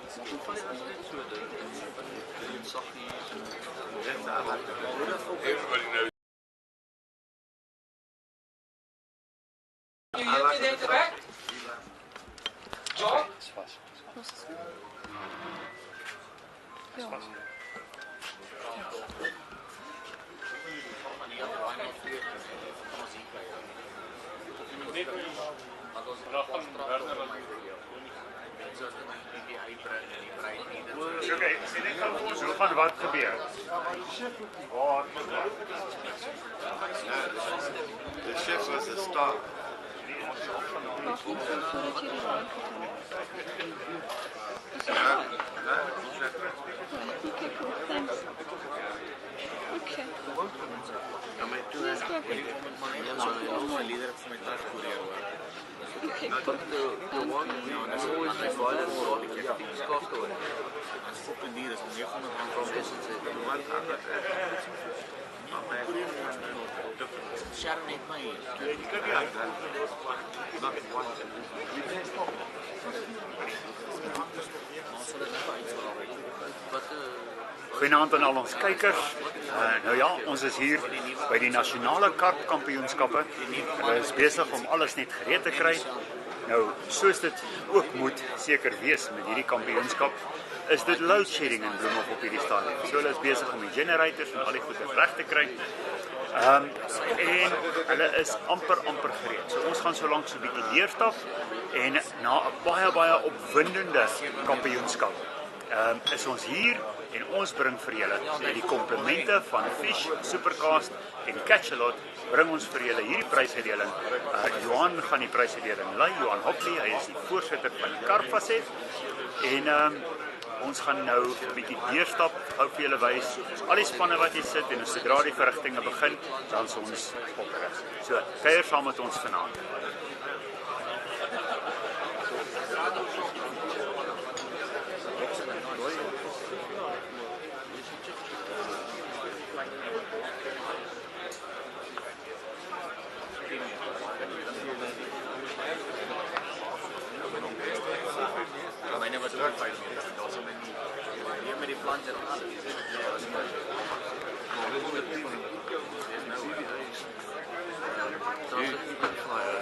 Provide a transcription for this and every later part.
Everybody knows. You hear me there at the back? John? Oké, zo van wat gebeurt. The chef was a star. Okay, cool. Thanks. Okay. Yes, perfect. Okay, cool. Sharon heeft mij hier. Goeienaand aan al ons kykers. Nou ja, ons is hier by die nasionale Carp kampioenskappe. Hulle is besig om alles net gereed te kry. Nou, soos dit ook moet seker wees met hierdie kampioenskap, is dit load shedding in Bloemhof op hierdie stadium. So hulle is besig om die generators en al die goede reg te kry. En hulle is amper gereed. So ons gaan so lank so 'n bietjie deurstap en na 'n baie opwindende kampioenskap is ons hier en ons bring vir julle met die komplimente van Fish, Supercast en Catch-A-Lot bring ons vir julle hierdie prysuitdeling. Johan gaan die prysuitdeling lei, Johan Hopley, hy is die voorsitter van die Carp faset en ons gaan nou 'n bietjie deurstap, gou vir julle wys al die spanne wat hier sit en sodra die verrigtinge begin, dan is ons opgerig. So, kuier saam met ons vanaand.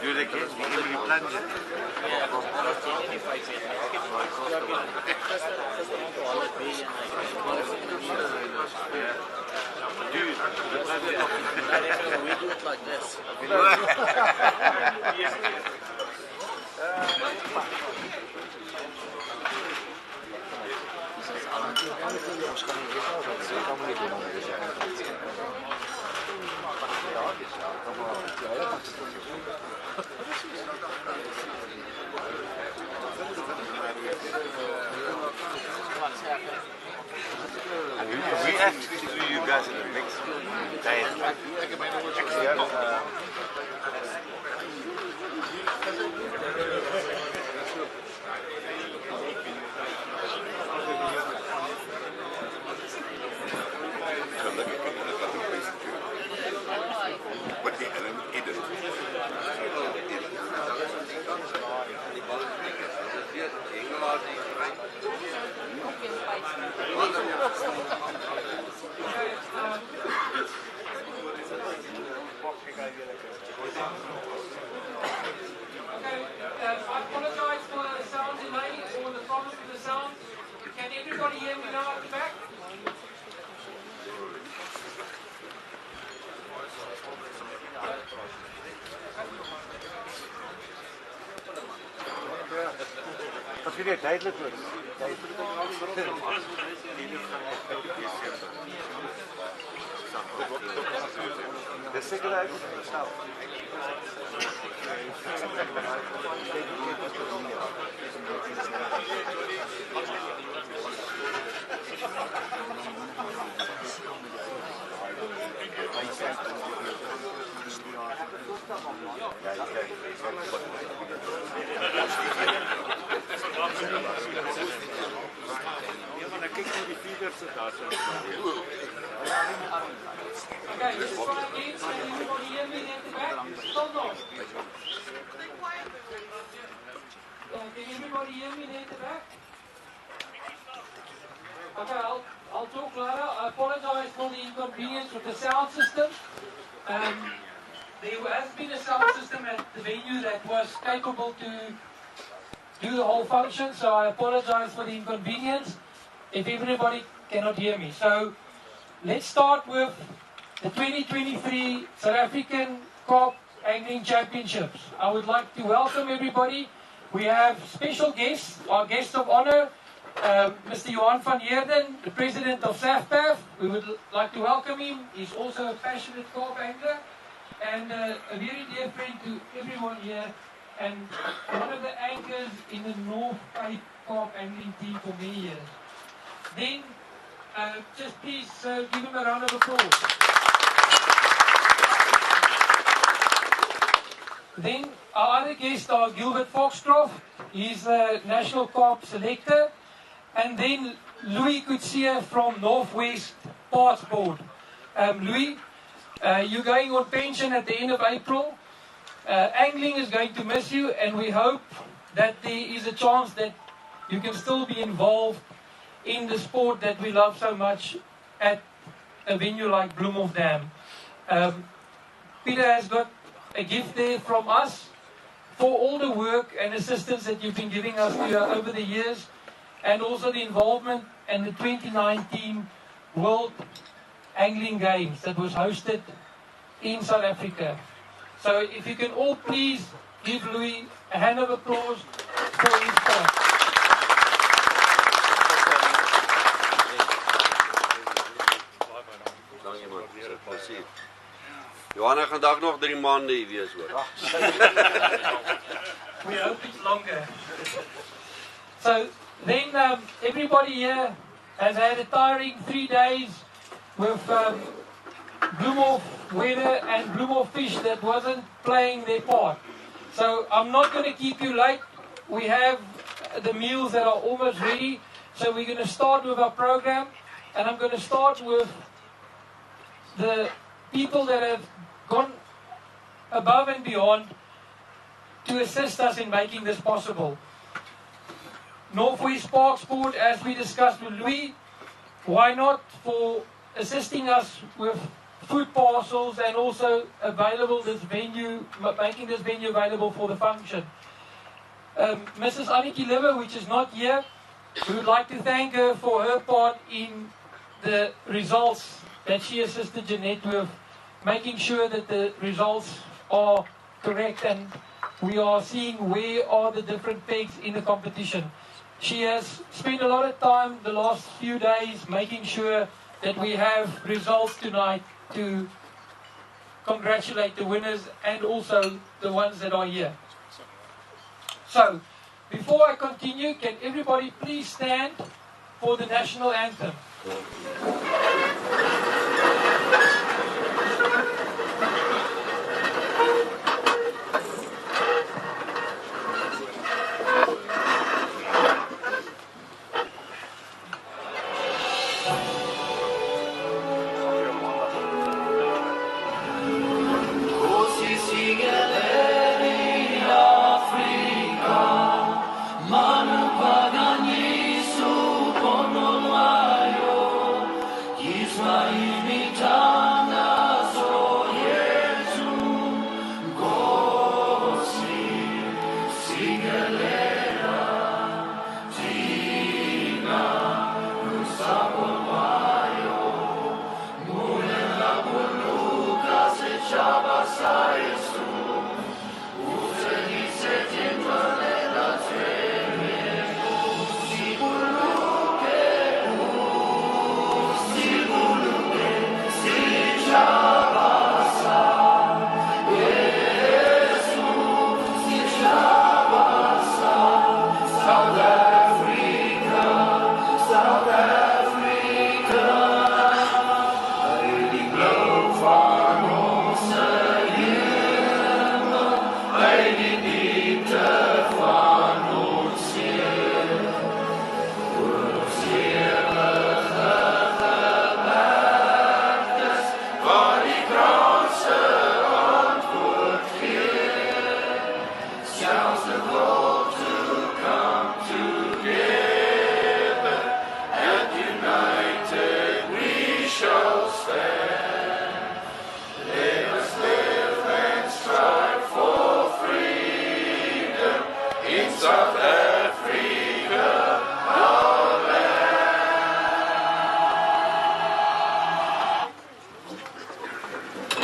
Do it again, you plunge it. We do it like this. We actually threw you guys in the mix. What the hell is it? I apologize for the sound delay or the problems with the sound. Can everybody hear me now at the back? As jy dit duidelik hoor. Dis seker uit self. Okay, this is what I need. So everybody hear me at the back? Hold on. Can everybody hear me at the back? Okay, I'll talk louder. I apologize for the inconvenience with the sound system. There has been a sound system at the venue that was capable to do the whole function, so I apologize for the inconvenience if everybody cannot hear me. So let's start with the 2023 South African Carp Angling Championships. I would like to welcome everybody. We have special guests, our guest of honor, Mr. Johan van Heerden, the president of SAFPAF. We would like to welcome him. He's also a passionate carp angler and a very dear friend to everyone here, and one of the anchors in the North Cape carp angling team for many years. Then, just please give him a round of applause. Then our other guests are Gilbert Foxcroft. He's a national carp selector. And then Louis Coetzee from Northwest Parts Board. Louis, you're going on pension at the end of April. Angling is going to miss you, and we hope that there is a chance that you can still be involved in the sport that we love so much at a venue like Bloemhof Dam. Peter has got a gift there from us for all the work and assistance that you've been giving us over the years, and also the involvement in the 2019 World Angling Games that was hosted in South Africa. So if you can all please give Louis a hand of applause for his part. Dankie man, dis 'n plesier. Johanna gaan dalk nog 3 maande hier wees hoor. We hope it's longer. So then everybody here has had a tiring 3 days with Bloemhof weather and Bloemhof fish that wasn't playing their part. So I'm not going to keep you late. We have the meals that are almost ready. So we're going to start with our program, and I'm going to start with the people that have gone above and beyond to assist us in making this possible. Northwest Parks Board, as we discussed with Louis, why not for assisting us with food parcels and also available this venue, making this venue available for the function. Mrs. Annetjie Liver, which is not here, we would like to thank her for her part in the results that she assisted Jeanette with, making sure that the results are correct and we are seeing where are the different pegs in the competition. She has spent a lot of time the last few days making sure that we have results tonight to congratulate the winners and also the ones that are here. So, before I continue, can everybody please stand for the national anthem?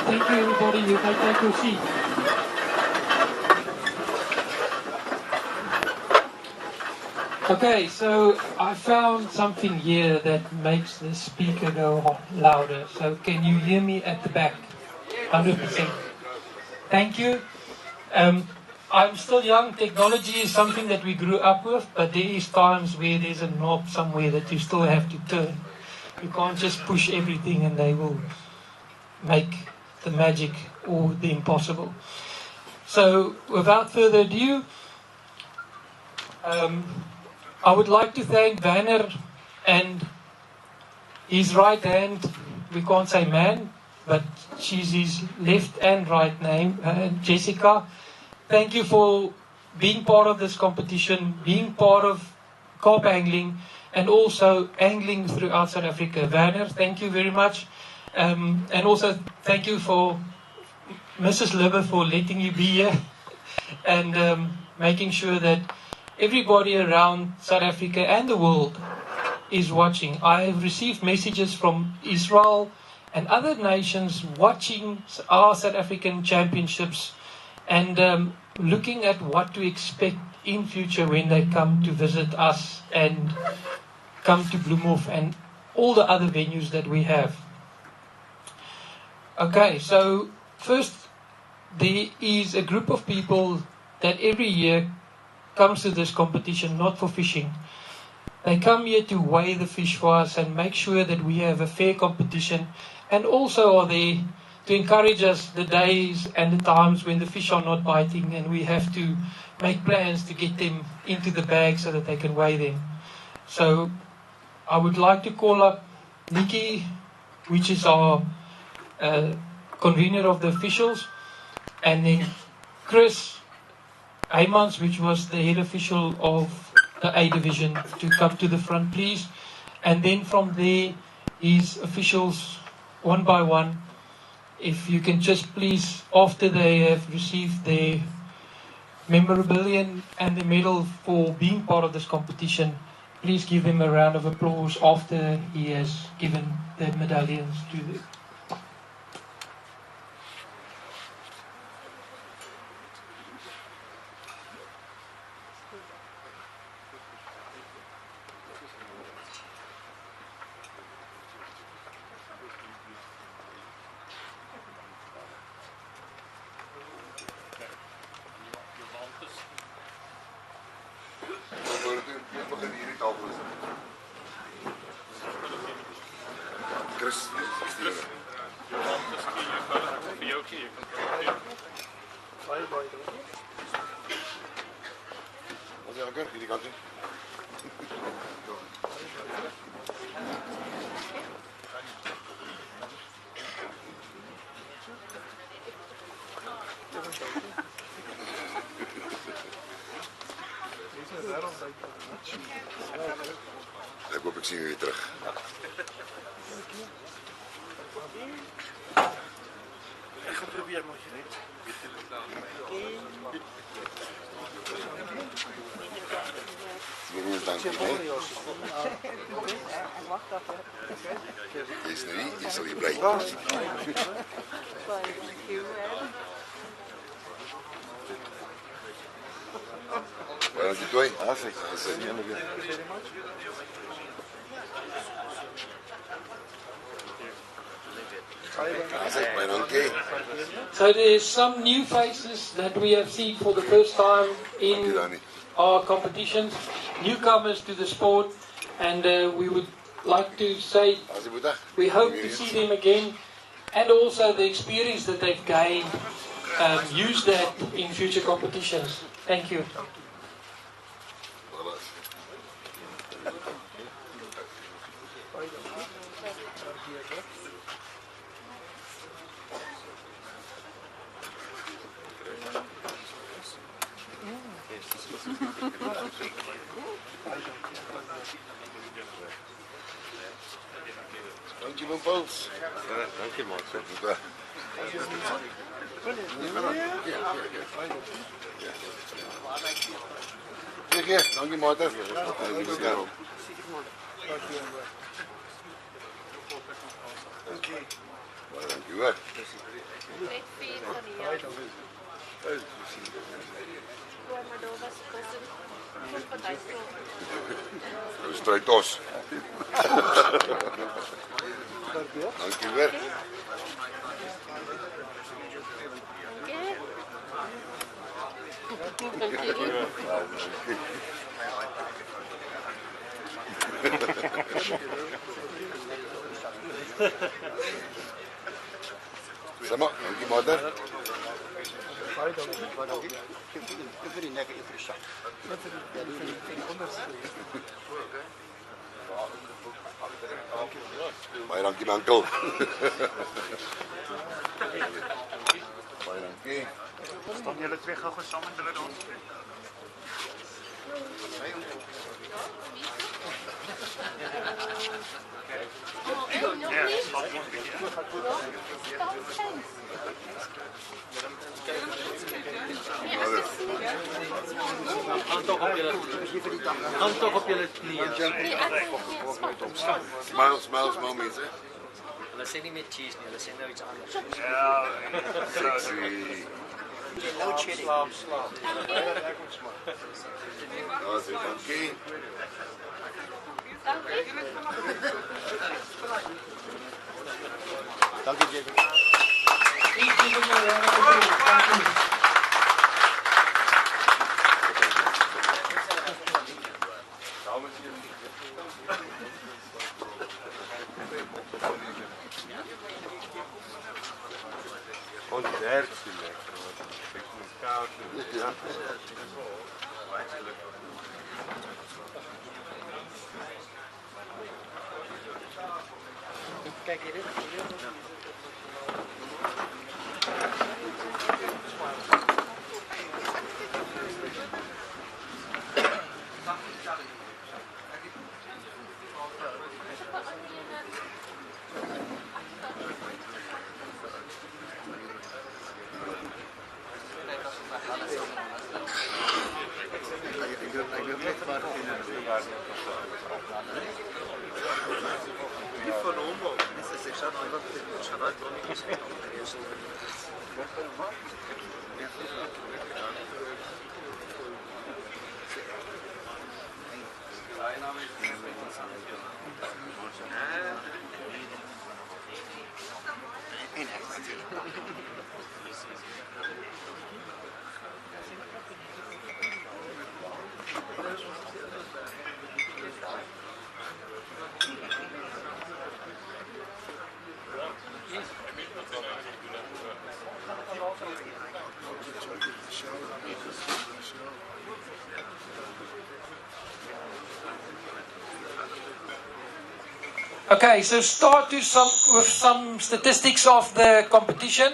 Thank you, everybody. You may take your seat. Okay, so I found something here that makes the speaker go louder. So can you hear me at the back? 100%. Thank you. I'm still young. Technology is something that we grew up with, but there is times where there's a knob somewhere that you still have to turn. You can't just push everything and they will make the magic or the impossible. So without further ado, I would like to thank Werner and his right hand. We can't say man, but she's his left and right name, Jessica. Thank you for being part of this competition, being part of carp angling, and also angling throughout South Africa. Werner, thank you very much. And also thank you for Mrs. Liver for letting you be here and making sure that everybody around South Africa and the world is watching. I have received messages from Israel and other nations watching our South African championships and looking at what to expect in future when they come to visit us and come to Bloemhof and all the other venues that we have. Okay, so first, there is a group of people that every year comes to this competition not for fishing. They come here to weigh the fish for us and make sure that we have a fair competition, and also are there to encourage us the days and the times when the fish are not biting and we have to make plans to get them into the bag so that they can weigh them. So I would like to call up Nikki, which is our convener of the officials, and then Chris Heymans, which was the head official of the A division, to come to the front, please. And then from there, his officials, one by one, if you can just please, after they have received their memorabilia and the medal for being part of this competition, please give him a round of applause after he has given the medallions to them. Chris, wat is lekker? Hierdie kant toe. Ek hoop ek sien jullie terug. Ek gaan probeer maar net. Dankie, nee. Jy's nou nie, jy sal hier bly. Waar is die twee? Asik. So there's some new faces that we have seen for the first time in our competitions, newcomers to the sport, and we would like to say we hope to see them again, and also the experience that they've gained, use that in future competitions. Thank you. Dankie man Pauls. Dankie man. Gee, dankie mater. Dankie beskerm. Baie dankie hoor. Net 4 van die jaar. Maar daar was een partijstel. Ons stryd ons. Dankie hoor. Sama, dankie mater. Baie dankie my oom. Baie dankie. Staan julle twee gou saam in hulle dans? Hand toch op jullie knieën. Smile, smile, smile mense. Hulle sê nie meer cheese nie, hulle sê nou iets anders. Ja, Sexy. Load shedding. Dankie. Dankie Jacob. Please give them a round of applause. Thank you. Ontwerp so lekker. Ek moet koud doen. Ja. Kyk hier dit. Okay, so start with some statistics of the competition.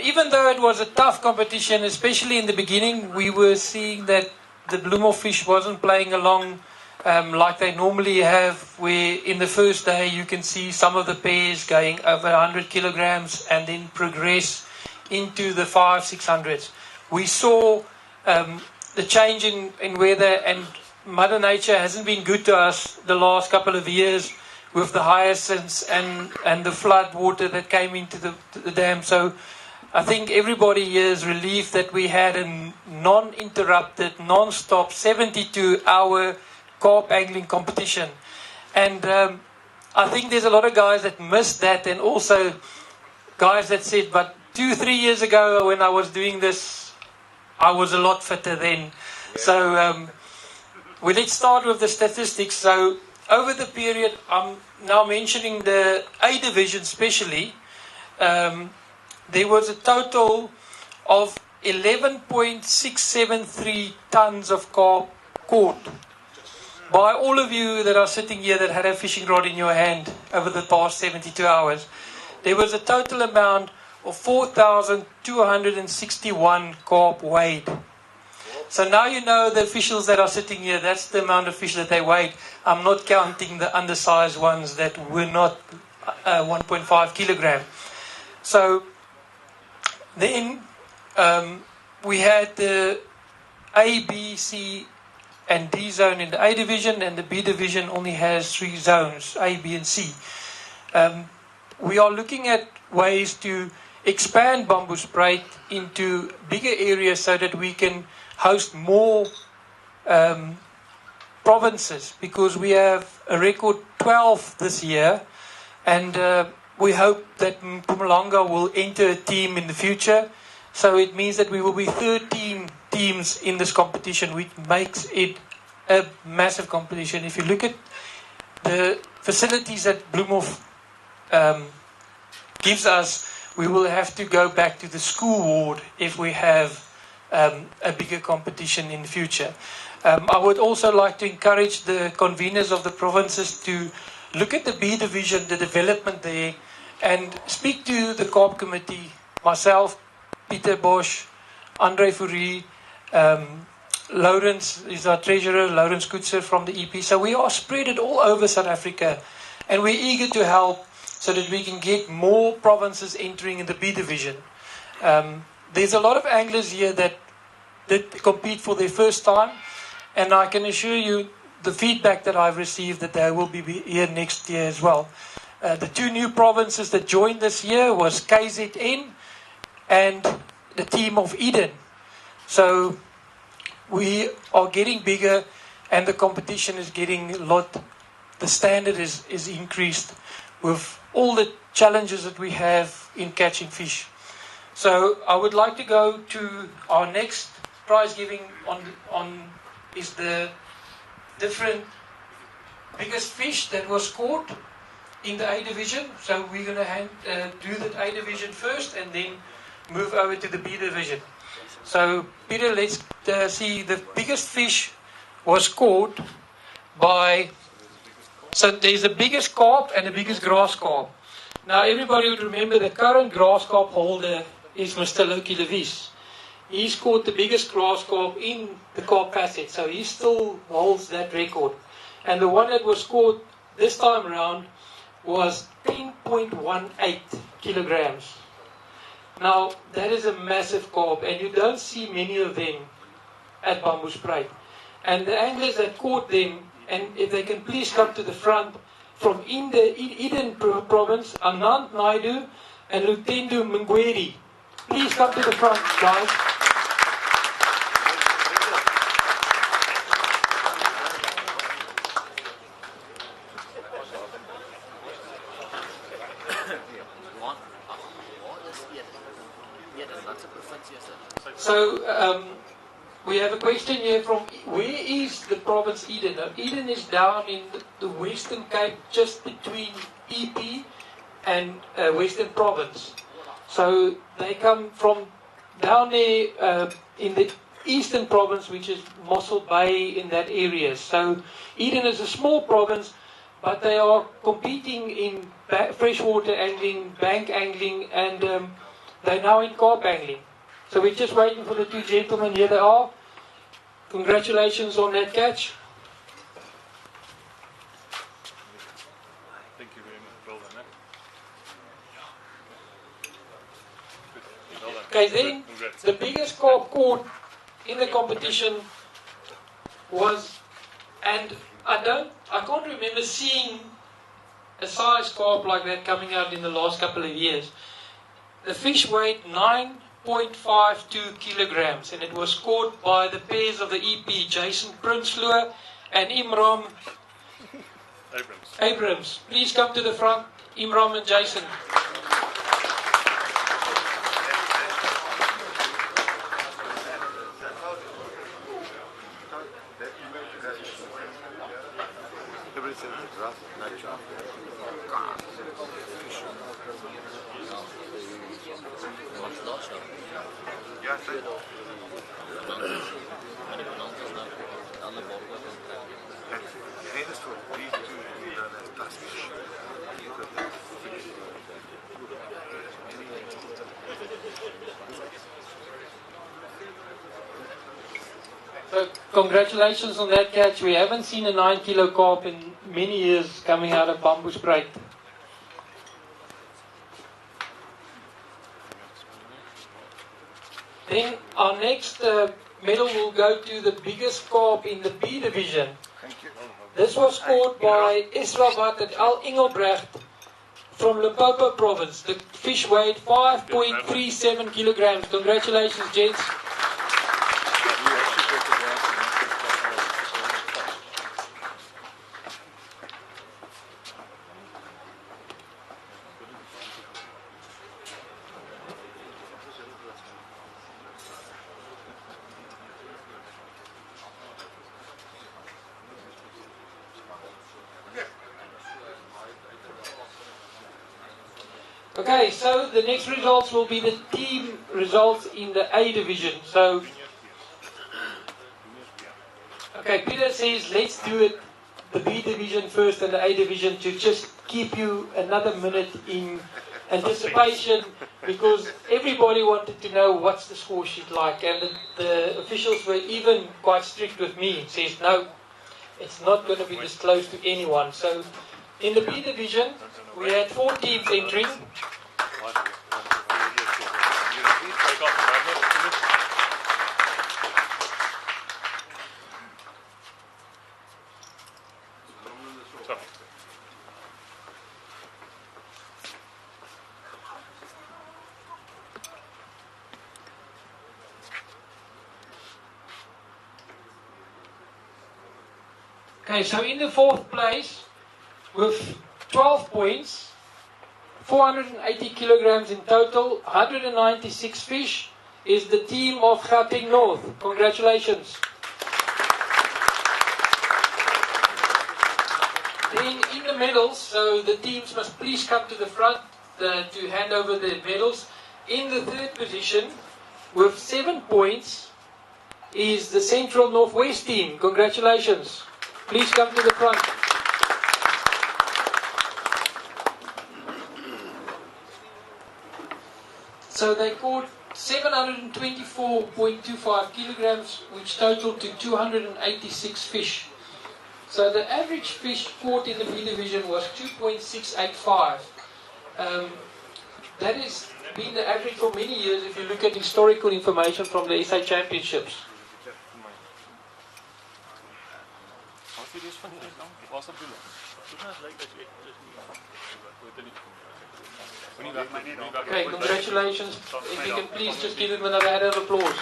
Even though it was a tough competition, especially in the beginning, we were seeing that the Bloemhof wasn't playing along like they normally have, where in the first day you can see some of the pairs going over 100 kilograms and then progress into the 500-600s. We saw the change in weather, and Mother Nature hasn't been good to us the last couple of years with the hyacinths and the flood water that came into the dam. So I think everybody here is relieved that we had a non-interrupted, non-stop 72-hour carp angling competition. And I think there's a lot of guys that missed that, and also guys that said, but 2-3 years ago when I was doing this, I was a lot fitter then. So well, let's start with the statistics. So over the period, I'm now mentioning the A division especially, there was a total of 11.673 tons of carp caught by all of you that are sitting here that had a fishing rod in your hand over the past 72 hours. There was a total amount of 4,261 carp weighed. So now you know the officials that are sitting here, that's the amount of fish that they weighed. I'm not counting the undersized ones that were not 1.5 kilogram. So then we had the A, B, C, and D zone in the A division, and the B division only has 3 zones, A, B, and C. We are looking at ways to expand Bamboesspruit into bigger areas so that we can host more provinces, because we have a record 12 this year, and we hope that Mpumalanga will enter a team in the future. So it means that we will be 13 teams in this competition, which makes it a massive competition. If you look at the facilities that Bloemhof gives us, we will have to go back to the school ward if we have a bigger competition in the future. I would also like to encourage the conveners of the provinces to look at the B division, the development there, and speak to the Carp committee, myself, Peter Bosch, Andre Fourie, Lawrence is our treasurer, Lawrence Kutzer from the EP. So we are spread it all over South Africa, and we're eager to help so that we can get more provinces entering in the B division. There's a lot of anglers here that compete for their first time, and I can assure you the feedback that I've received that they will be here next year as well. The 2 new provinces that joined this year was KZN and the team of Eden. So we are getting bigger, and the competition is getting a lot, the standard is increased with all the challenges that we have in catching fish. So I would like to go to our next prize giving on is the different biggest fish that was caught in the A division. So we're going to do the A division first and then move over to the B division. So Peter, let's see. The biggest fish was caught by, so there's the biggest carp and the biggest grass carp. Now everybody would remember the current grass carp holder is Mr. Loki Levis. He's caught the biggest grass carp in the Carp Passage, so he still holds that record. And the one that was caught this time around was 10.18 kilograms. Now, that is a massive carp, and you don't see many of them at Bamboesspruit. And the anglers that caught them, and if they can please come to the front, from in the Eden province, Anand Naidu and Lutendo Mngweri. Please come to the front, guys. So, we have a question here from, where is the province Eden? Now, Eden is down in the Western Cape, just between EP and Western Province. So, they come from down there in the Eastern Province, which is Mossel Bay in that area. So, Eden is a small province, but they are competing in freshwater angling, bank angling, and they're now in carp angling. So we're just waiting for the 2 gentlemen. Here they are. Congratulations on that catch. Thank you very much. Well done, eh? Okay, then the biggest carp caught in the competition was, and I can't remember seeing a size carp like that coming out in the last couple of years. The fish weighed 9.52 kilograms, and it was caught by the pairs of the EP, Jason Prinsloo and Imram Abrams. Please come to the front, Imram and Jason. So congratulations on that catch. We haven't seen a 9 kilo carp in many years coming out of Bamboesspruit. Then our next medal will go to the biggest carp in the B division. This was scored by Esravat and Al Engelbrecht from Limpopo province. The fish weighed 5.37 kilograms. Congratulations, gents. Okay, so the next results will be the team results in the A division. So, okay, Peter says let's do it the B division first and the A division to just keep you another minute in anticipation, because everybody wanted to know what's the score sheet like, and the officials were even quite strict with me. It says no, it's not going to be disclosed to anyone. So in the B division we had 4 teams entering. Okay, so in the 4th place, with 12 points, 480 kilograms in total, 196 fish, is the team of Gauteng North. Congratulations. Then in the medals, so the teams must please come to the front to hand over the medals. In the 3rd position, with 7 points, is the Central Northwest team. Congratulations. Please come to the front. So they caught 724.25 kilograms, which totaled to 286 fish. So the average fish caught in the B division was 2.685. That has been the average for many years if you look at historical information from the SA Championships. Okay, congratulations. If you can please just give him another round of applause.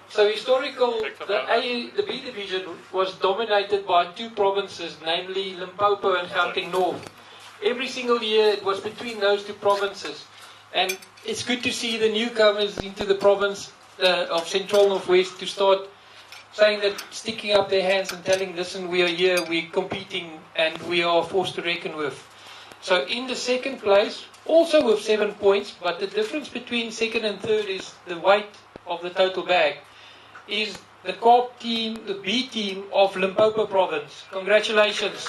So the B division was dominated by 2 provinces, namely Limpopo and Gauteng North. Every single year it was between those 2 provinces. And it's good to see the newcomers into the province of Central Northwest to start saying that, sticking up their hands and telling, listen, we are here, we're competing, and we are a force to reckon with. So in the 2nd place, also with 7 points, but the difference between 2nd and 3rd is the weight of the total bag, is the Carp team, the B team of Limpopo province. Congratulations.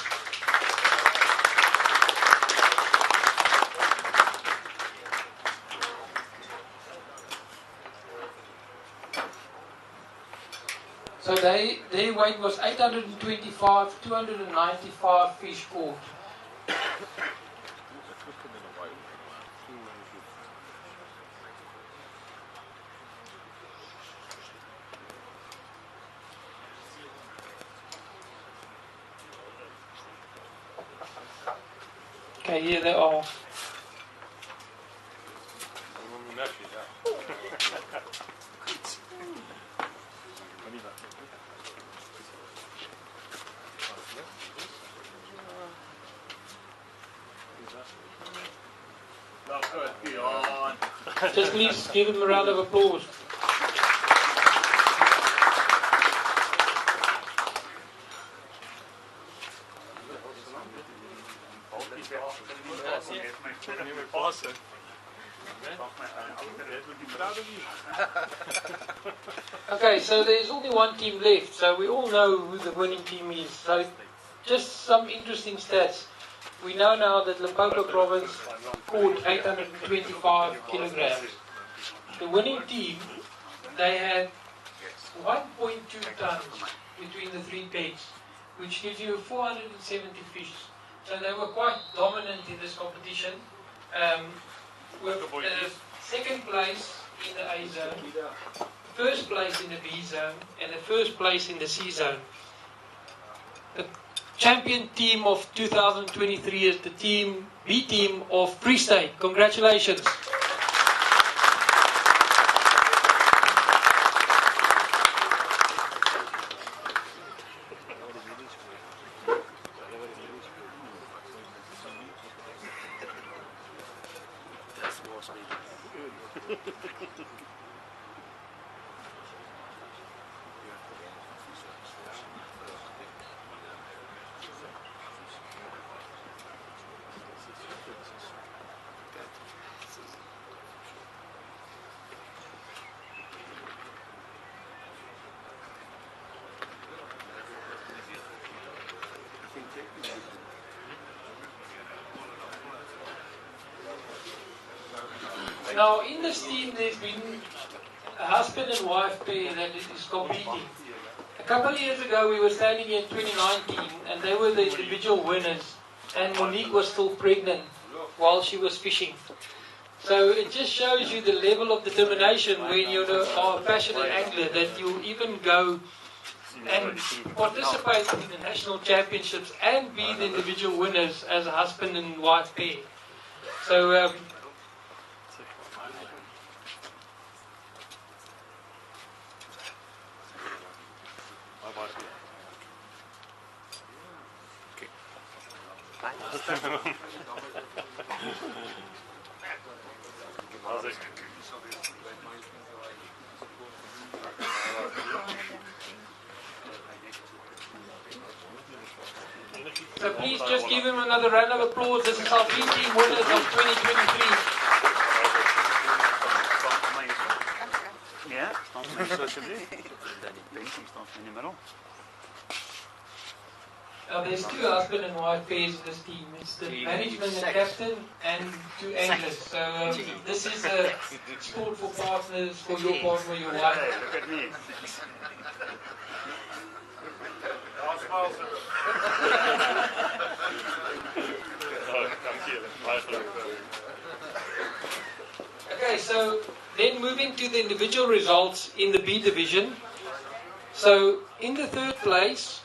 So their weight was 825, 295 fish caught. Okay, here they are. Just please give him a round of applause. Okay, so there's only one team left, so we all know who the winning team is. So just some interesting stats. We know now that Limpopo province caught 825 kilograms. The winning team, they had 1.2 tons between the 3 pegs, which gives you 470 fish. So they were quite dominant in this competition. With second place in the A zone, first place in the B zone, and the first place in the C zone. The champion team of 2023 is the B team of Free State. Congratulations. Now, in this team, there's been a husband and wife pair that is competing. A couple of years ago, we were standing here in 2019, and they were the individual winners, and Monique was still pregnant while she was fishing. So it just shows you the level of determination when you are a passionate angler, that you even go and participate in the national championships and be the individual winners as a husband and wife pair. So So please just give him another round of applause. This is our B team winners of 2023. Ja, staan vir my so asseblief. Bensie staan in die middel. Now there's two husband and wife pairs in this team. It's the management and captain and two anglers. So this is a sport for partners, for your partner, your wife. Hey, look at me. Okay, so then moving to the individual results in the B division. So in the third place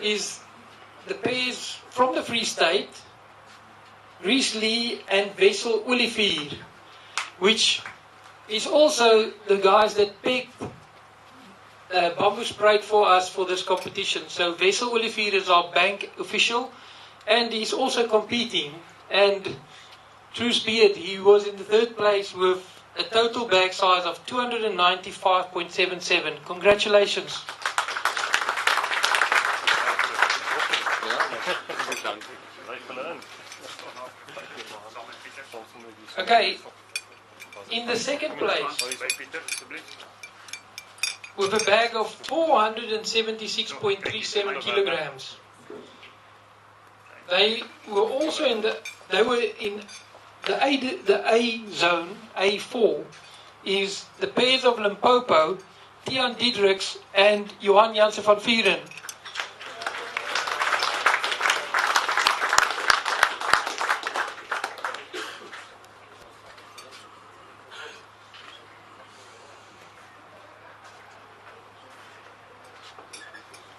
is the pairs from the Free State, Reese Lee and Wessel Olivier, which is also the guys that picked bamboo sprayed for us for this competition. So Wessel Olivier is our bank official, and he's also competing. And truth be it, he was in the third place with a total bag size of 295.77. Congratulations. Okay, in the second place, with a bag of 476.37 kilograms. They were also in the A zone, A4, is the pairs of Limpopo, Tian Diedrichs and Johan Jansen van Vieren.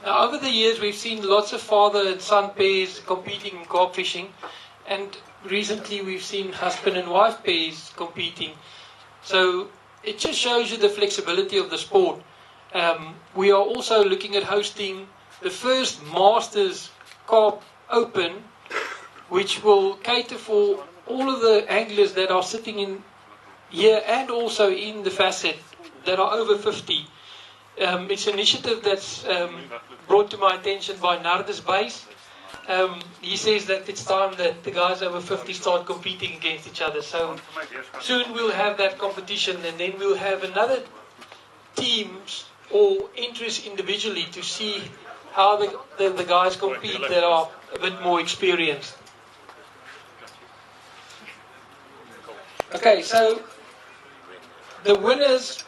Now, over the years, we've seen lots of father and son pairs competing in carp fishing, and recently we've seen husband and wife pairs competing. So it just shows you the flexibility of the sport. We are also looking at hosting the first Masters Carp Open, which will cater for all of the anglers that are sitting in here and also in the facet that are over 50. It's an initiative that's brought to my attention by Nardus Base. He says that it's time that the guys over 50 start competing against each other. So soon we'll have that competition, and then we'll have another teams or interest individually to see how the guys compete that are a bit more experienced. Okay, so the winners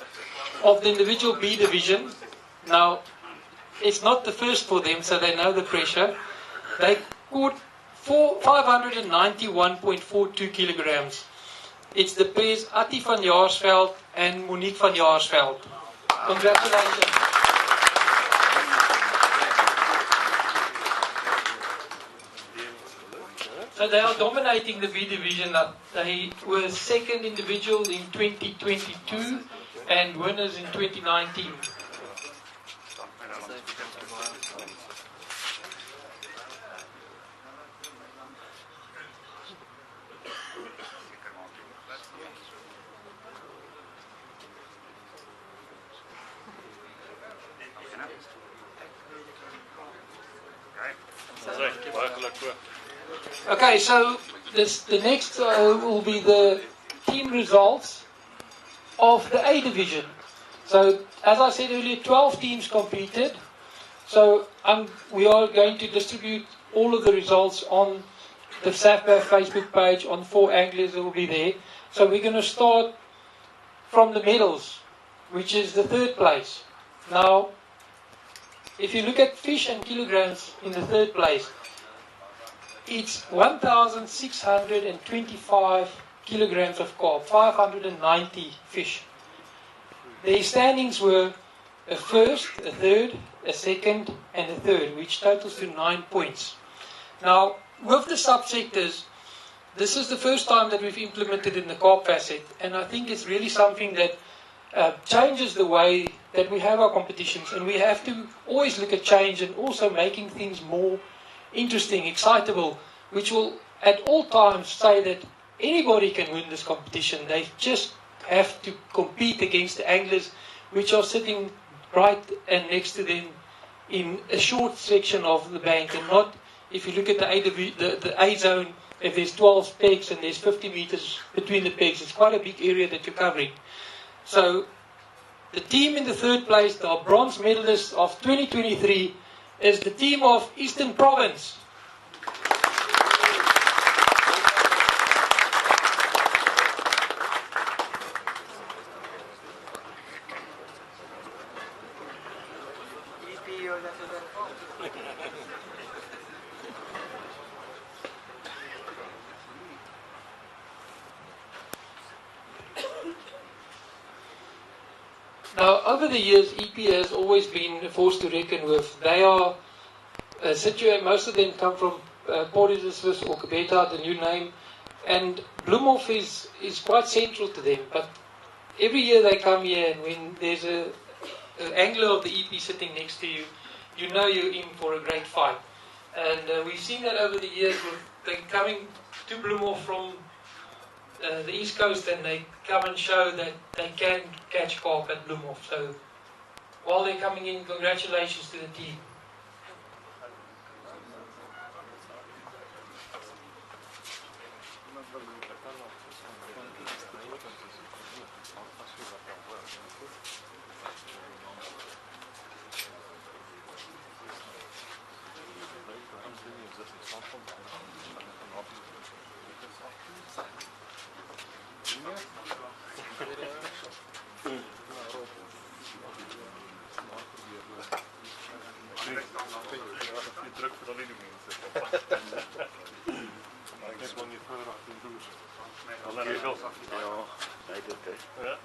of the individual B division, now it's not the first for them, so they know the pressure. They caught 591.42 kilograms. It's the pairs Atti van Jaarsveld and Monique van Jaarsveld. Congratulations. So they are dominating the B division. They were second individual in 2022 and winners in 2019. Okay, so the next will be the team results of the A division. So, as I said earlier, 12 teams competed. So, we are going to distribute all of the results on the SAFBAF Facebook page on 4 anglers that will be there. So, we're going to start from the medals, which is the third place. Now, if you look at fish and kilograms in the third place, it's 1,625 kilograms of carp, 590 fish. The standings were a first, a third, a second, and a third, which totals to 9 points. Now, with the subsectors, this is the first time that we've implemented in the carp facet, and I think it's really something that changes the way that we have our competitions, and we have to always look at change and also making things more interesting, excitable, which will at all times say that anybody can win this competition. They just have to compete against the anglers which are sitting right and next to them in a short section of the bank, and not, if you look at the A zone, if there's 12 pegs and there's 50 meters between the pegs, it's quite a big area that you're covering. So the team in the third place, the bronze medalists of 2023, is the team of Eastern Province. Now, over the years, EP has always been a force to reckon with. They are situated, most of them come from Port Elizabeth or Kibeta, the new name, and Bloemhof is quite central to them. But every year they come here, and when there's an angler of the EP sitting next to you, you know you're in for a great fight. And we've seen that over the years, with they coming to Bloemhof from the East Coast, and they come and show that they can catch carp at Bloemhof. So while they're coming in, congratulations to the team.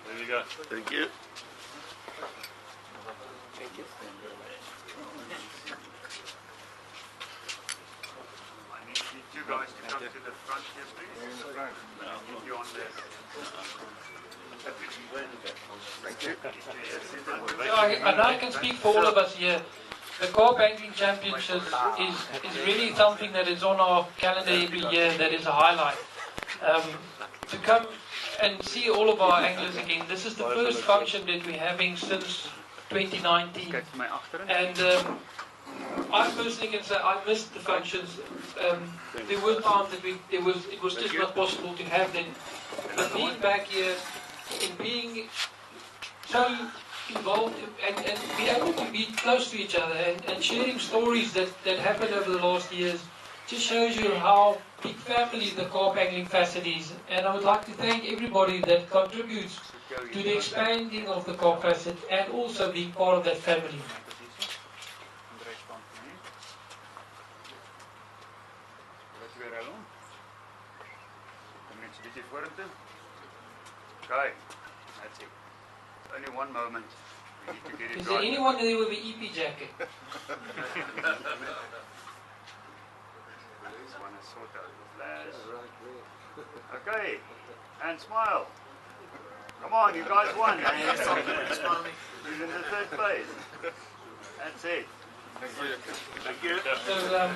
There you go. Thank you. Thank you. I need you guys to come to the front here, please. If you're on there. Thank you. So I can speak for all of us here. The Carp Angling Championship is really something that is on our calendar every year, that is a highlight. To come and see all of our anglers again. This is the first function that we're having since 2019. And I personally can say I missed the functions. There were times that it was just not possible to have them. But being back here and being so involved and be able to be close to each other and sharing stories that happened over the last years just shows you how big family the carp angling facet is. And I would like to thank everybody that contributes to the expanding of the carp facet and also being part of that family. bietjie vorentoe. Okay, that's it. Only one moment. We need to get it Is there right. anyone there with an EP jacket? Just want to sort out the flash. Okay, and smile. Come on, you guys won. You're in the third place. That's it. Thank you. So,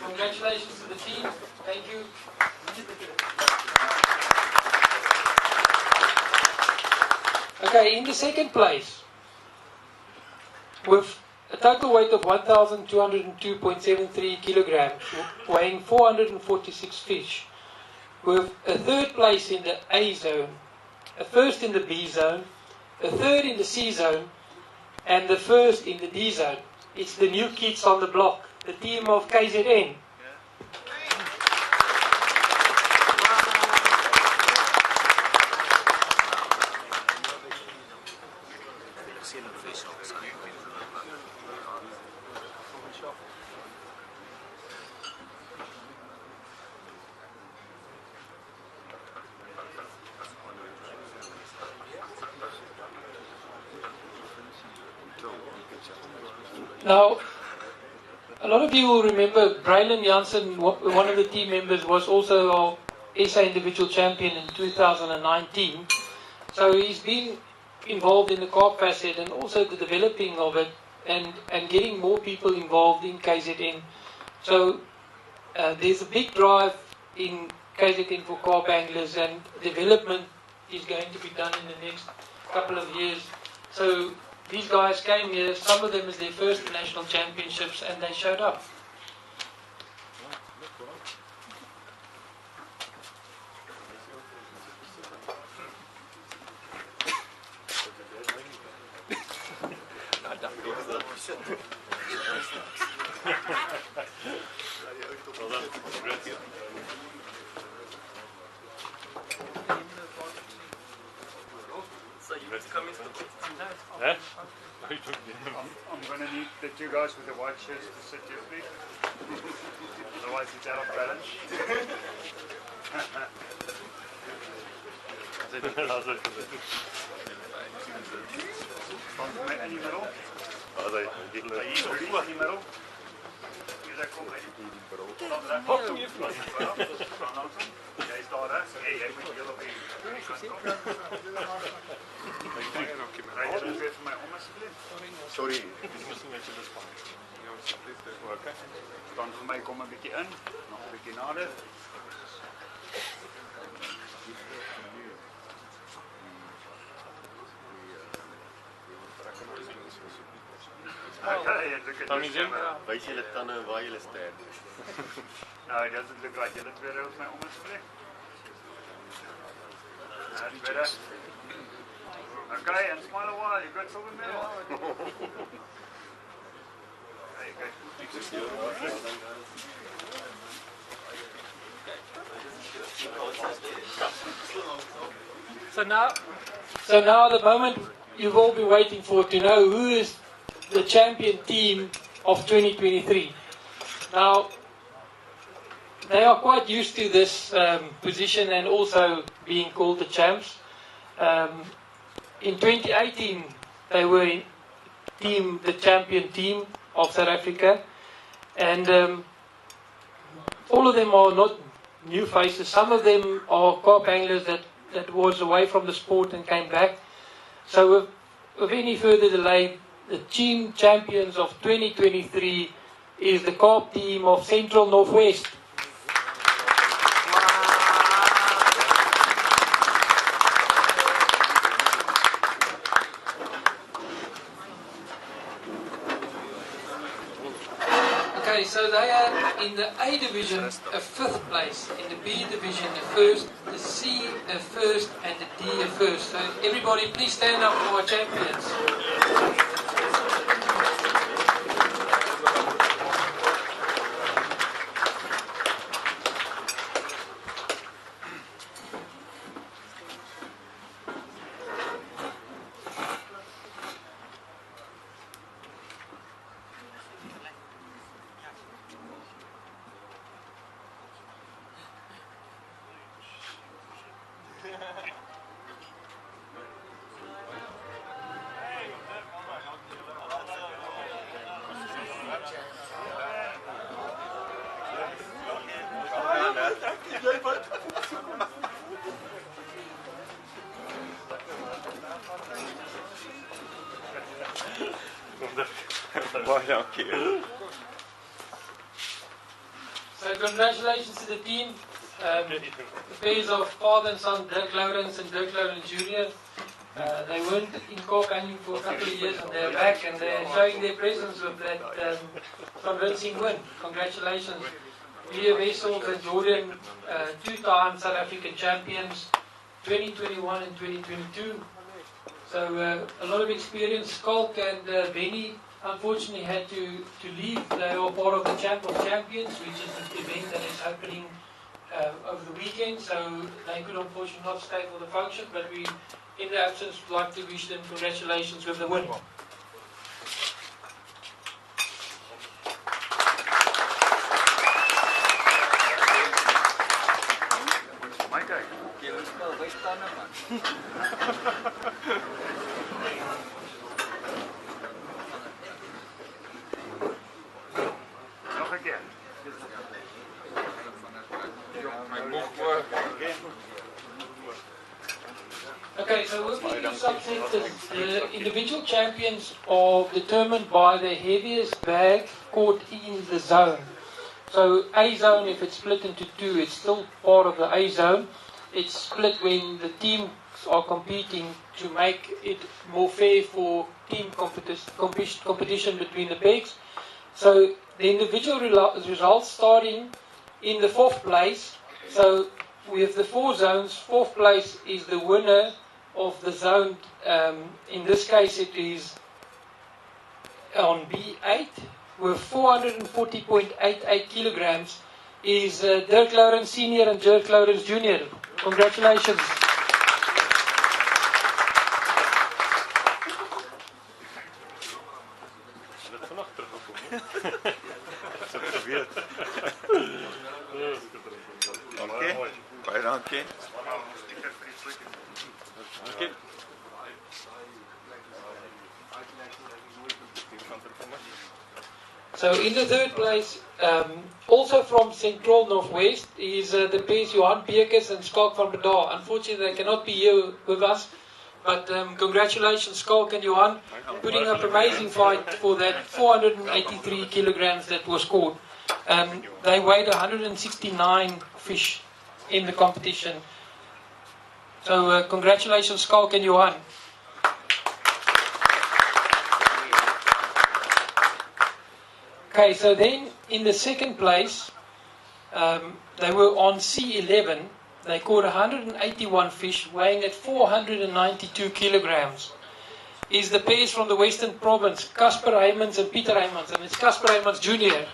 congratulations to the team. Thank you. Okay, in the second place, with a total weight of 1,202.73 kilograms, weighing 446 fish, with a third place in the A zone, a first in the B zone, a third in the C zone, and the first in the D zone. It's the new kids on the block, the team of KZN. Now, a lot of you will remember Braylon Janssen, one of the team members, was also our SA individual champion in 2019. So he's been involved in the carp facet and also the developing of it and getting more people involved in KZN. So there's a big drive in KZN for carp anglers, and development is going to be done in the next couple of years. So these guys came here, some of them is their first national championships, and they showed up. Well done. Great. So you have to come into the place. Eh? I'm going to need the two guys with the white shirts to sit here, please. Otherwise it's out of balance. Staan vir my in die middel. Rudy, in die middel. Hier kom hy. Jy staan daar. Jy moet heel op die kant kom. Ry jy dit vir my om asseblief? Sorry. Dan vir my kom 'n bietjie in, nog 'n bietjie nader. Okay, look at this camera. Wys julle tande en waar julle sterk is. No, it doesn't look like julle twee rails my om asseblief. That's better. Okay, and smile a while. You got silver medal. Okay, good. So now the moment you've all been waiting for, to know who is the champion team of 2023. Now, they are quite used to this position and also being called the champs. In 2018, they were in the champion team of South Africa, and all of them are not new faces. Some of them are carp anglers that was away from the sport and came back. So with any further delay, the team champions of 2023 is the carp team of Central Northwest. Okay, so they are in the A division a 5th place, in the B division a 1st, the C a 1st, and the D a 1st. So everybody please stand up for our champions. Baie dankie. So congratulations to the team. The pairs of father and son, Dirk Lawrence and Dirk Lawrence Jr. They weren't in Carp Angling for a couple of years and they're back and they're showing their presence with that convincing win. Congratulations. Leah Wessels and Jordan, two-time South African champions, 2021 and 2022. So a lot of experience. Skalk and Benny unfortunately had to leave. They are part of the Champ of Champions, which is the event that is happening over the weekend. So they could unfortunately not stay for the function, but we, in the absence, would like to wish them congratulations with the win. My guy. Nog een keer. Okay, so working in subsectors, the individual champions are determined by the heaviest bag caught in the zone. So A zone, if it's split into two, it's still part of the A zone. It's split when the teams are competing to make it more fair for team competition between the pegs. So the individual results starting in the fourth place. So we have the four zones. Fourth place is the winner of the zone. In this case, it is on B8 with 440.88 kilograms. Is Dirk Lawrence Senior and Dirk Lawrence Junior. Congratulations. Dit vannacht teruggekom. Zo geweet. Dankie. Baie dankie. Dankie. So in the third place, also from Central Northwest, is the pairs Johan Bekes and Skalk van Bedar. Unfortunately, they cannot be here with us, but congratulations, Skalk and Johan, putting up an amazing fight for that 483 kilograms that was caught. They weighed 169 fish in the competition. So congratulations, Skalk and Johan. Okay, so then in the second place, they were on C11. They caught 181 fish, weighing at 492 kilograms. Is the pairs from the Western Province, Casper Heymans and Pieter Heymans, and it's Casper Heymans Jr.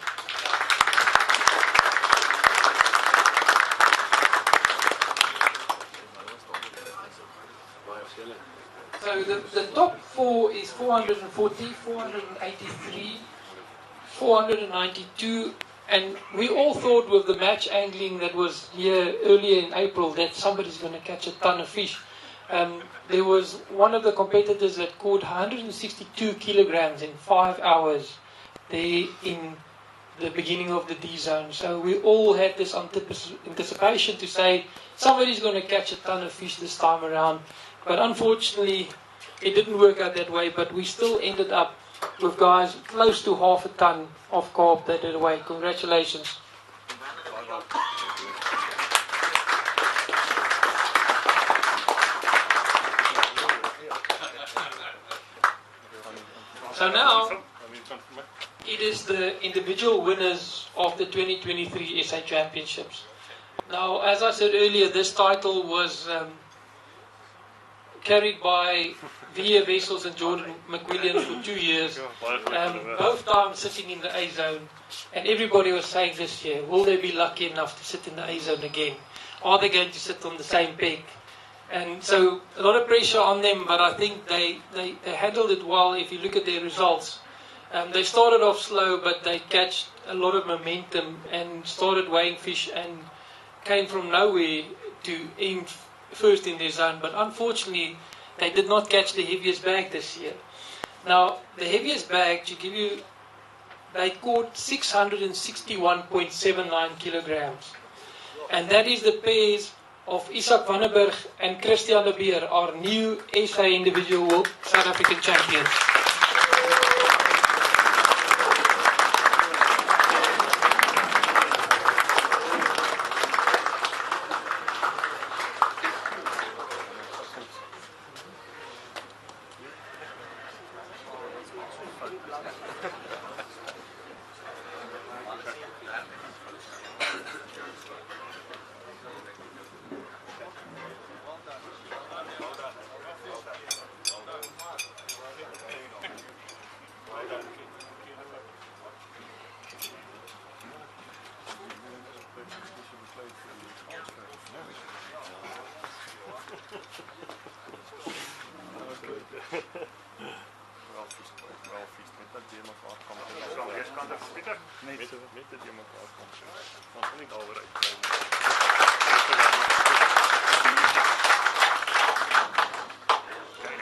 So the top four is 440, 483, 492, and we all thought with the match angling that was here earlier in April that somebody's going to catch a ton of fish. There was one of the competitors that caught 162 kilograms in 5 hours there in the beginning of the D zone. So we all had this anticipation to say somebody's going to catch a ton of fish this time around. But unfortunately, it didn't work out that way, but we still ended up with guys close to half a ton of carp that did away. Congratulations. So now, it is the individual winners of the 2023 SA Championships. Now, as I said earlier, this title was carried by Leah Wessels and Jordan McWilliams for 2 years, both times sitting in the A zone, and everybody was saying this year, will they be lucky enough to sit in the A zone again? Are they going to sit on the same peg? And so a lot of pressure on them, but I think they handled it well. If you look at their results, they started off slow, but they catched a lot of momentum and started weighing fish and came from nowhere to end first in their zone, but unfortunately they did not catch the heaviest bag this year. Now, the heaviest bag, to give you, they caught 661.79 kilograms. And that is the pairs of Isak Vanneberg and Christian de Beer, our new SA individual South African champions.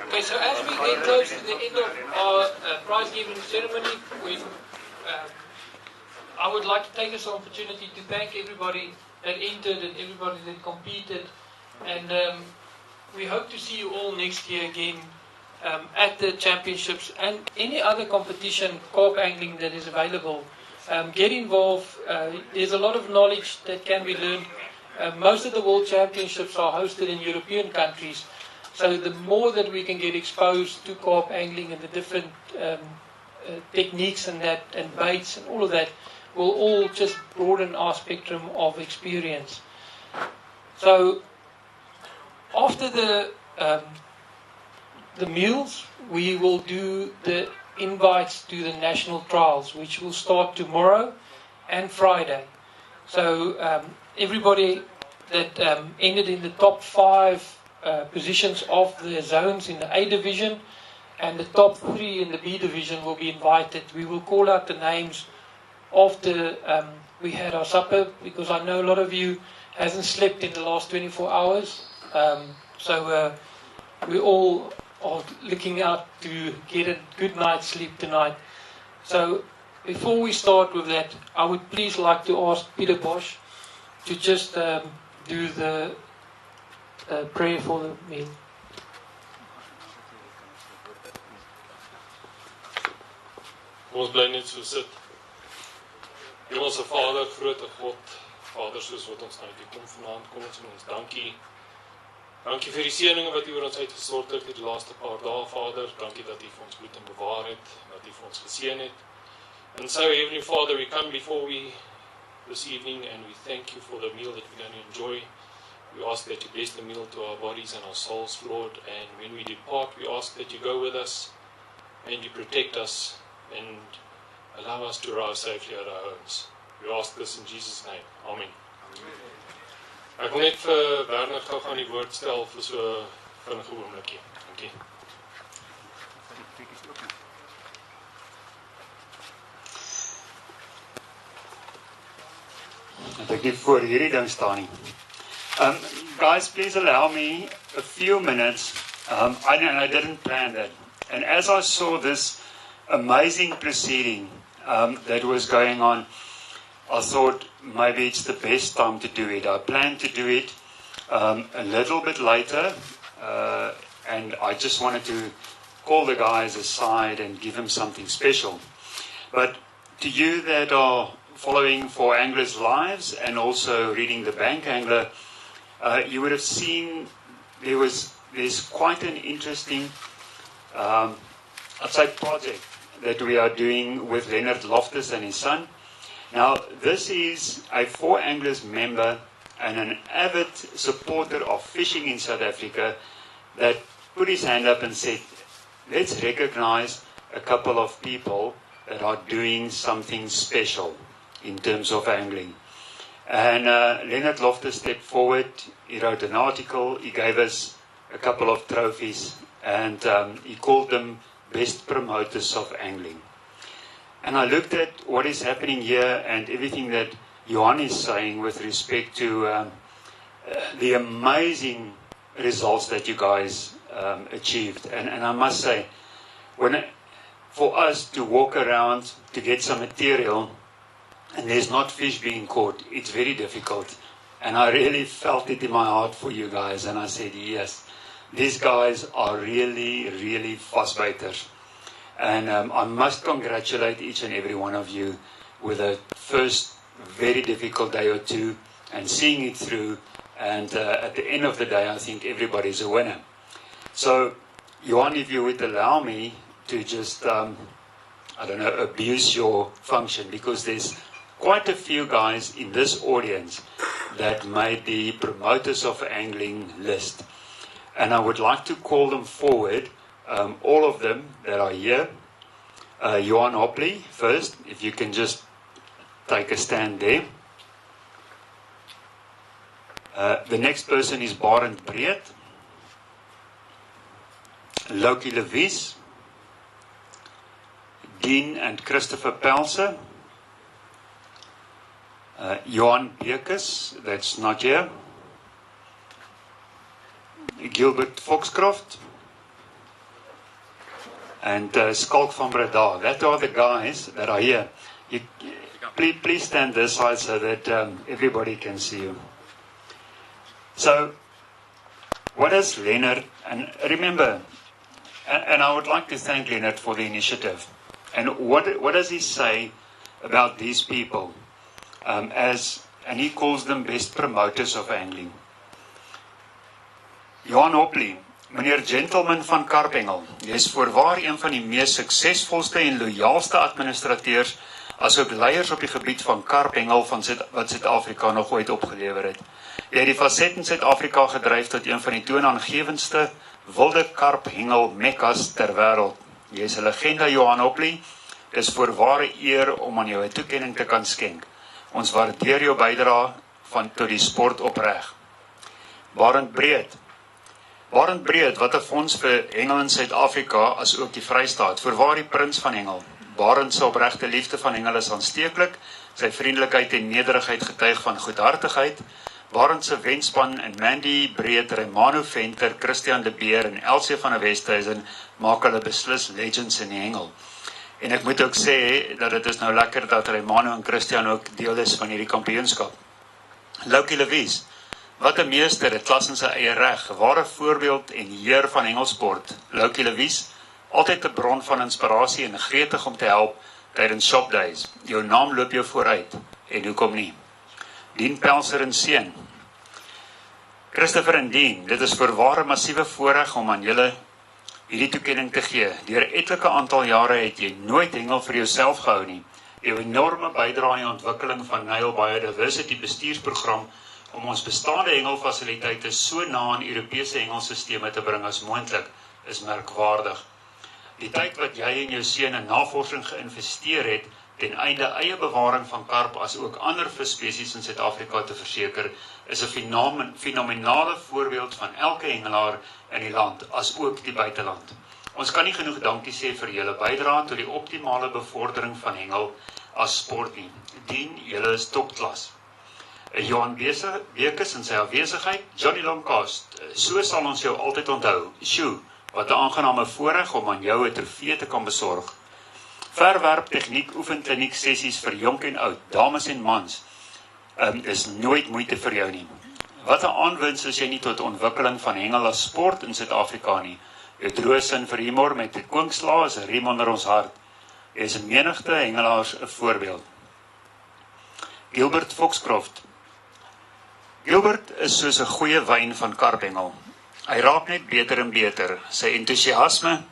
Okay, so as we get close to the end of our prize giving ceremony, I would like to take this opportunity to thank everybody that entered and everybody that competed, and we hope to see you all next year again at the championships and any other competition, carp angling, that is available. Get involved. There's a lot of knowledge that can be learned. Most of the world championships are hosted in European countries. So the more that we can get exposed to carp angling and the different techniques and that, and baits and all of that, will all just broaden our spectrum of experience. So after the meals, we will do the invites to the national trials, which will start tomorrow and Friday. So everybody that ended in the top 5 positions of the zones in the A division and the top 3 in the B division will be invited. We will call out the names after we had our supper, because I know a lot of you hasn't slept in the last 24 hours. So we all are looking out to get a good night's sleep tonight. So before we start with that, I would please like to ask Peter Bosch to just do the prayer for the meal. Ons bly net so sit. Hemelse Vader, grote God, Vader, soos wat ons nou hier kom vanaand, kom ons en ons dankie. Dankie vir die seëninge wat U oor ons uitgestort het die laaste paar dae, Vader. Dankie dat U vir ons goed en bewaar het, dat U vir ons geseën het. And so, Heavenly Father, we come before we this evening and we thank you for the meal that we're going to enjoy. We ask that you bless the meal to our bodies and our souls, Lord. And when we depart, we ask that you go with us and you protect us and allow us to arrive safely at our homes. We ask this in Jesus' name. Amen. Ek wil net vir Werner gou gaan die woord stel vir so vinnige oombliekie. Dankie. Dat ek nie voor hierdie ding staan nie. Guys, please allow me a few minutes. I didn't plan that. And as I saw this amazing proceeding that was going on, I thought maybe it's the best time to do it. I planned to do it a little bit later, and I just wanted to call the guys aside and give them something special. But to you that are following For Anglers' Lives and also reading The Bank Angler, you would have seen there's quite an interesting project that we are doing with Leonard Loftus and his son. Now, this is a For Anglers member and an avid supporter of fishing in South Africa that put his hand up and said, let's recognize a couple of people that are doing something special in terms of angling. And Leonard Loftus stepped forward, he wrote an article, he gave us a couple of trophies, and he called them Best Promoters of Angling. And I looked at what is happening here and everything that Johan is saying with respect to the amazing results that you guys achieved. And I must say, for us to walk around to get some material and there's not fish being caught, it's very difficult. And I really felt it in my heart for you guys. And I said, yes, these guys are really, really fussbaiters. And I must congratulate each and every one of you with a first very difficult day or two and seeing it through. And at the end of the day, I think everybody's a winner. So, Johan, if you would allow me to just, abuse your function, because there's quite a few guys in this audience that made the promoters of angling list. And I would like to call them forward, all of them that are here. Johan Hopley first, if you can just take a stand there. The next person is Barend Breed, Loki Levies, Dean and Christopher Pelser, Johan Bekes, that's not here, Gilbert Foxcroft, and Skalk van Breda. That are the guys that are here. Please stand this side so that everybody can see you. So, what does Leonard, and remember, and I would like to thank Leonard for the initiative. And what does he say about these people? And he calls them best promoters of angling. Johan Hopley, meneer Gentleman van Karpengel, jy is voorwaar een van die mees suksesvolste en loyaalste administrateurs, asook leiers op die gebied van karpengel wat Suid-Afrika nog ooit opgelewer het. Jy het die facet in Suid-Afrika gedryf tot een van die toonaangewendste wilde karphengel mekkas ter wêreld. Jy is 'n legende, Johan Hopley. Dit is voorware eer om aan jou 'n toekenning te kan skenk. Ons waardeer jou bydrae tot die sport opreg. Barend Breed, wat 'n fonds vir hengel in Suid-Afrika as ook die Vrystaat, voorwaar die prins van hengel. Barend se opregte liefde van hengel is aansteeklik, sy vriendelikheid en nederigheid getuig van goedhartigheid. Barend se wenspan en Mandy Breed, Remano Venter, Christian de Beer en Elsie van der Westhuizen maak hulle beslis legends in die hengel. En ek moet ook sê dat dit is nou lekker dat Remano en Christian ook deel is van hierdie kampioenskap. Loki Levies, wat 'n meester, het klas in sy eie reg, 'n ware voorbeeld en heer van hengelsport. Loki Levies, altyd 'n bron van inspirasie en gretig om te help tydens shop days. Jou naam loop jou vooruit, en hoekom nie? Dean Pelser en seun. Christopher en Dean, dit is voorwaar 'n massiewe voorreg om aan julle hierdie toekenning te gee. Deur etlike aantal jare het jy nooit hengel vir jouself gehou nie. Jou enorme bydrae aan die ontwikkeling van Nile Biodiversity bestuursprogram om ons bestaande hengelfasiliteite so na aan Europese hengelsisteme te bring as moontlik, is merkwaardig. Die tyd wat jy en jou seun in navorsing geïnvesteer het, ten einde eie bewaring van karp as ook ander visspesies in Suid-Afrika te verseker, is 'n fenominale voorbeeld van elke hengelaar in die land, as ook die buiteland. Ons kan nie genoeg dankie sê vir julle bydrae tot die optimale bevordering van hengel as sport nie. Dien, julle is topklas. Johan Bekes in sy afwesigheid, Johnny Longcast, so sal ons jou altyd onthou. Sjoe, wat 'n aangename voorreg om aan jou 'n trofee te kan besorg. Verwerp tegniek oefenkliniek sessies vir jonk en oud, dames en mans, is nooit moeite vir jou nie. Wat 'n aanwins is jy nie tot ontwikkeling van hengel as sport in Suid-Afrika nie. Jou droë sin vir humor met die kwinkslae is 'n riem onder ons hart. Jy is 'n menigte hengelaars 'n voorbeeld. Gilbert Foxcroft. Gilbert is soos 'n goeie wyn van karphengel. Hy raak net beter en beter. Sy entoesiasme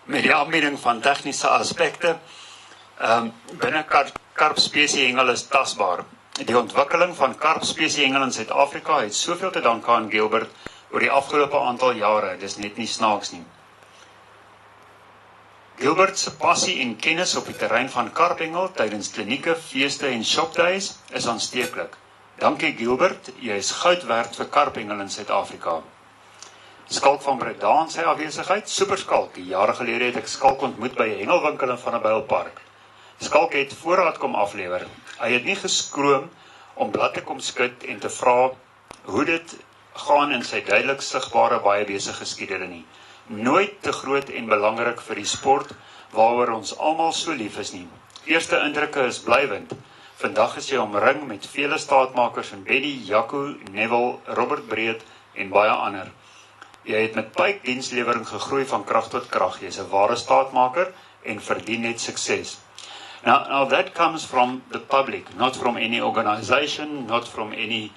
met die aanbieding van tegniese aspekte binne karpspesie hengel is tasbaar. Die ontwikkeling van karpspesie hengel in Suid-Afrika het soveel te danke aan Gilbert oor die afgelope aantal jare. Dis net nie snaaks nie. Gilbert se passie en kennis op die terrein van karphengel tydens klinieke, feeste en shopdays is aansteeklik. Dankie Gilbert, jy is goud werd vir karphengel in Suid-Afrika. Skalk van Breda in sy afwesigheid, superskalk. Jare gelede het ek Skalk ontmoet by 'n hengelwinkel in Vanderbijlpark. Skalk het voorraad kom aflewer. Hy het nie geskroom om blad te kom skud en te vra hoe dit gaan in sy duidelik sigbare baie besige skedule nie. Nooit te groot en belangrik vir die sport waaroor ons almal so lief is nie. Eerste indrukke is blywend. Vandag is jy omring met vele staatmakers in Betty, Jaco, Neville, Robert Breed en baie ander. Jy het met pyp dienslewering gegroei van krag tot krag. Jy is 'n ware staatmaker en verdien net sukses. Now that comes from the public, not from any organization, not from any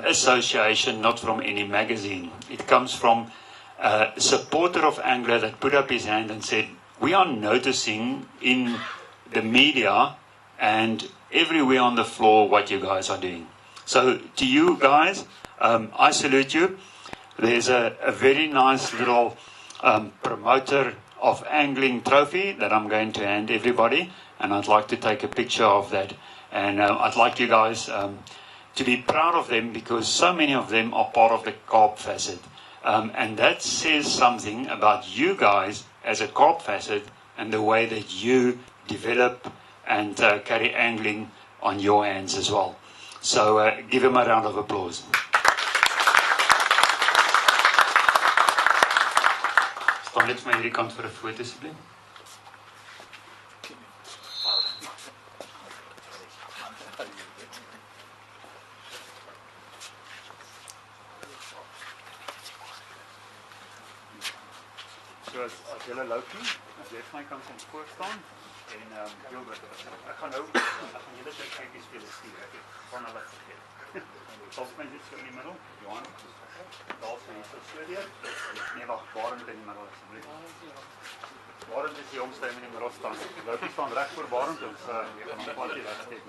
association, not from any magazine. It comes from a supporter of Anglo that put up his hand and said, we are noticing in the media and everywhere on the floor what you guys are doing. So to you guys, I salute you. There's a very nice little promoter of angling trophy that I'm going to hand everybody, and I'd like to take a picture of that. And I'd like you guys to be proud of them because so many of them are part of the Carp facet. And that says something about you guys as a Carp facet and the way that you develop and carry angling on your hands as well. So give him a round of applause. Staan net vir my hierdie kant vir 'n foto asseblief. So as julle loopie, as jy vir my kan kom voor staan en Gilbert, ek gaan julle twee kykies vir julle stuur. Ek gaan hulle vergeet. Volgens my dit so in die middel. Johan, daar sien jy so deur. Nee, wag, Barend in die middel asseblief. Barend is die jongste in die middel staan. Loopie staan reg voor Barend, ons gaan hom plasie wegsteek.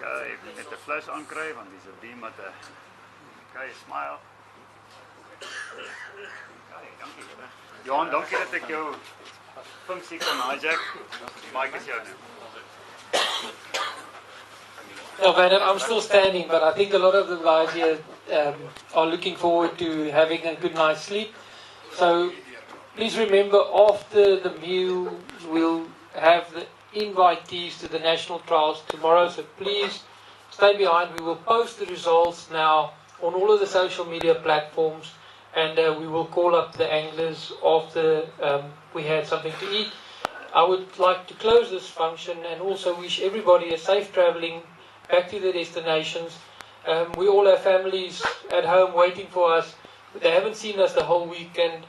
Ek moet net 'n flash aankry want dis 'n beam met 'n smile. Dankie. Johan, dankie dat ek jou funksie kon hijack. Mike is jou nou. Yeah, Werner, I'm still standing, but I think a lot of the guys here are looking forward to having a good night's sleep. So please remember, after the meal, we'll have the invitees to the national trials tomorrow. So please stay behind. We will post the results now on all of the social media platforms, and we will call up the anglers after we had something to eat. I would like to close this function and also wish everybody a safe travelling back to their destinations. We all have families at home waiting for us. They haven't seen us the whole week, and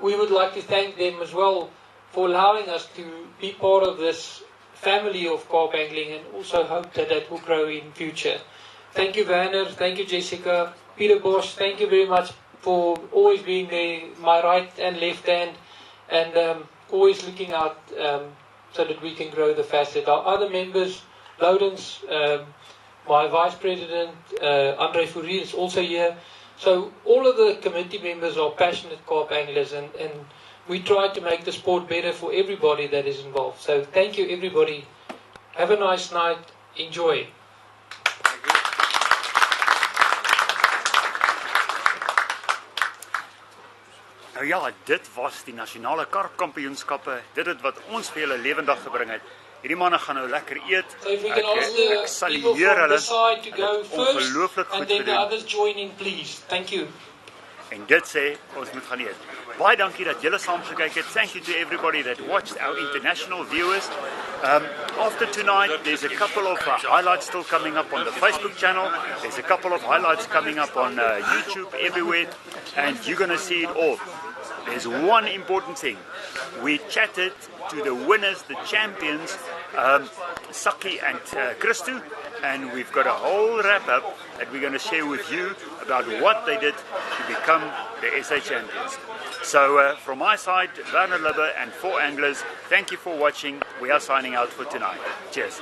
we would like to thank them as well for allowing us to be part of this family of carp angling, and also hope that that will grow in future. Thank you, Werner. Thank you, Jessica. Peter Bosch, thank you very much for always being there, my right and left hand, and always looking out so that we can grow the facet. Our other members, Loudens, my vice president, Andre Fourie is also here. So all of the committee members are passionate carp anglers, and we try to make the sport better for everybody that is involved. So thank you, everybody. Have a nice night. Enjoy. Nou ja, dit was die nasionale karpkampioenskappe. Dit het wat ons vir julle lewendig gebring het. Hierdie manne gaan nou lekker eet. So if we can ask the people from the side to go first, and then the others join in, please. Thank you. En dit sê, ons moet gaan eet. Baie dankie dat julle saam gekyk het. Thank you to everybody that watched, our international viewers. After tonight, there's a couple of highlights still coming up on the Facebook channel. There's a couple of highlights coming up on YouTube everywhere, and you're going to see it all. There's one important thing. We chatted to the winners, the champions, Saki and Christu, and we've got a whole wrap-up that we're going to share with you about what they did to become the SA champions. So from my side, Werner Libbe and 4 anglers, thank you for watching. We are signing out for tonight. Cheers.